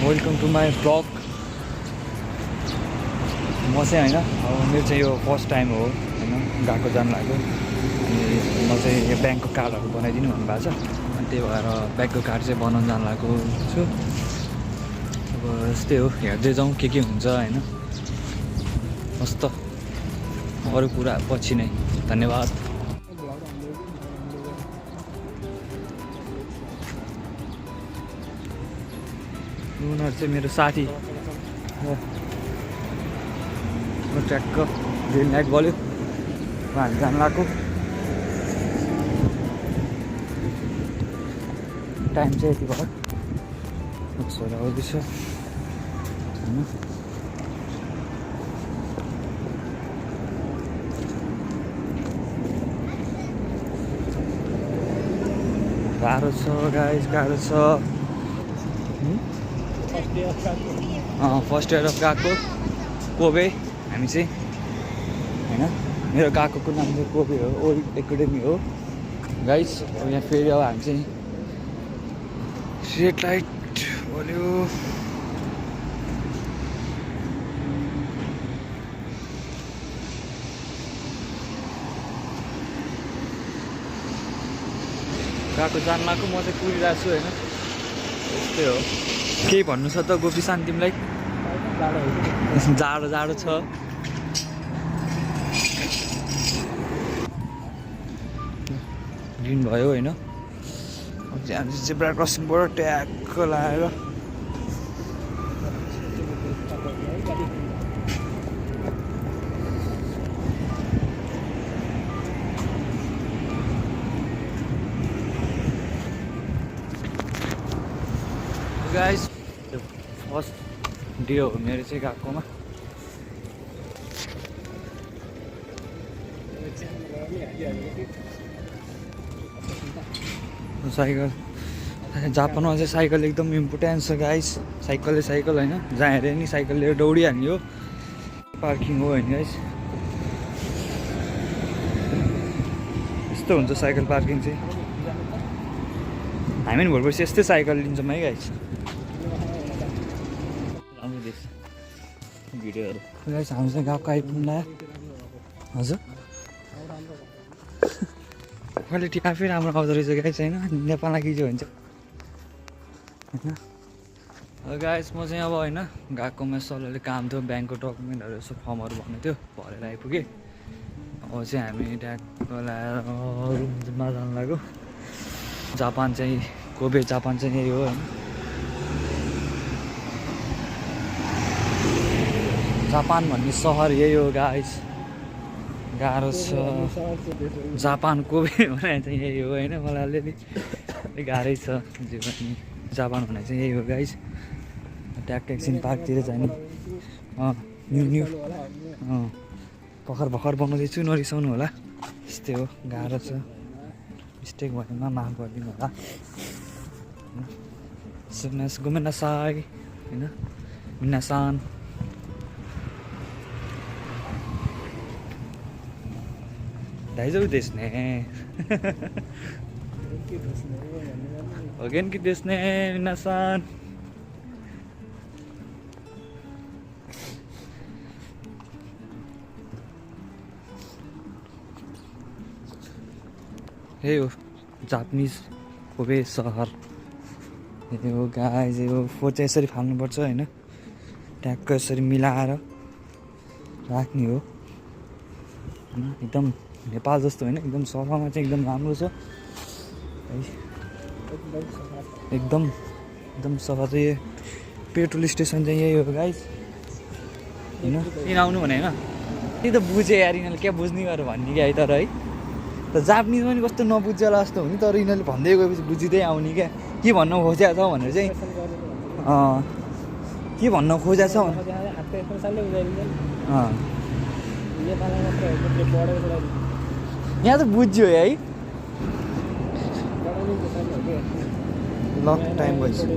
Welcome to my blog. म चाहिँ होइन अब मेरो चाहिँ यो फर्स्ट टाइम हो होइन गएको जानु लाग्यो। अनि म चाहिँ यो ब्याङ्कको कार्डहरू बनाइदिनु भन्नुभएको छ, अनि त्यही भएर ब्याङ्कको कार्ड चाहिँ बनाउनु जानु लागेको छु। अब यस्तै हो, हेर्दै जाउँ के हुन्छ होइन। हस् त, अरू कुरा पछि नै। धन्यवाद। उनीहरू चाहिँ मेरो साथी ट्र्याक्क ग्रिन लाइट बल्यो, हामी जानु लाग्यो। टाइम चाहिँ यति भयो, छोरा आउँदैछ होइन। गाह्रो छ गाइस, गाह्रो छ। फर्स्ट इयर अफ गएको कोबे हामी चाहिँ होइन। मेरो गएकोको नाम चाहिँ कोबे हो, ओल्ड एकाडेमी हो गाइस। अब यहाँ फेरि अब हामी चाहिँ रेड लाइट बल्यो। गएको जानु लाग्यो, म चाहिँ कुरिरहेको छु होइन। यस्तै हो। केही भन्नु छ त गोपी शान्ति तिमीलाई? जाडो जाडो छ। ग्रिन भयो होइन। हामी जेब्रा क्रसिङबाट ट्याक्क लगाएर गाइस फर्स्ट डे हो मेरो चाहिँ गएकोमा। साइकल जापानमा चाहिँ साइकल एकदम इम्पोर्टेन्ट छ गाइस। साइकल होइन, जहाँ हेऱ्यो नि साइकल लिएर दौडिहाल्ने हो। पार्किङ हो होइन गाइस, यस्तो हुन्छ साइकल पार्किङ चाहिँ। हामी पनि भोलिपर्सि यस्तै साइकल लिन्छौँ है गाइस। राम्रो देख्छ भिडियोहरू गाइस। हामी चाहिँ गएको आइपुग्नु हजुर क्वालिटी आफै राम्रो आउँदो रहेछ गाइस होइन। नेपालमा के चाहिँ हुन्छ होइन। गाइस म चाहिँ अब होइन गएकोमा सरले काम थियो, ब्याङ्कको डकुमेन्टहरू यसो फर्महरू भन्नु थियो, भरेर आइपुगेँ। अब चाहिँ हामी ट्याक्क लगाएर रुममा जानु लाग्यो। जापान चाहिँ कोबे जापान चाहिँ यही हो होइन। जापान भन्ने सहर यही हो गाइस। गाह्रो छ जापान कोबे भने चाहिँ यही हो होइन। मलाई अलिअलि गाह्रै छ जे पनि। जापान भने चाहिँ यही हो गाइस। ट्याक्क एकछिन पार्कतिर जाने। न्यु भर्खर बनाउँदैछु, नरिसाउनु होला। यस्तै हो, गाह्रो छ। मिस्टेक भएमा माफ गरिदिनु होला। गोमेन्दासाई होइन, मिनासान। दाइजो देशने Again देशने मिनासान। यही हो जापानिज कोबे सहर। यही हो गाइस, यो फोटो चाहिँ यसरी फाल्नुपर्छ होइन। ट्याक्क यसरी मिलाएर राख्ने हो होइन। एकदम नेपाल जस्तो होइन, एकदम सफामा चाहिँ एकदम राम्रो छ है। एकदम सफा चाहिँ यो पेट्रोल स्टेसन चाहिँ यही हो गाइस होइन। किन आउनु भने होइन, त्यही त बुझेँ यार यिनीहरूले क्या बुझ्ने गरेर भन्ने क्या है। तर है त जापानिज पनि कस्तो नबुझ्छ होला जस्तो हुने, तर यिनीहरूले भन्दै गएपछि बुझिँदै आउने क्या। के भन्न खोजेको छ भनेर चाहिँ के भन्न खोजेको छ यहाँ त बुझ्यो है। ल टाइम भइसक्यो।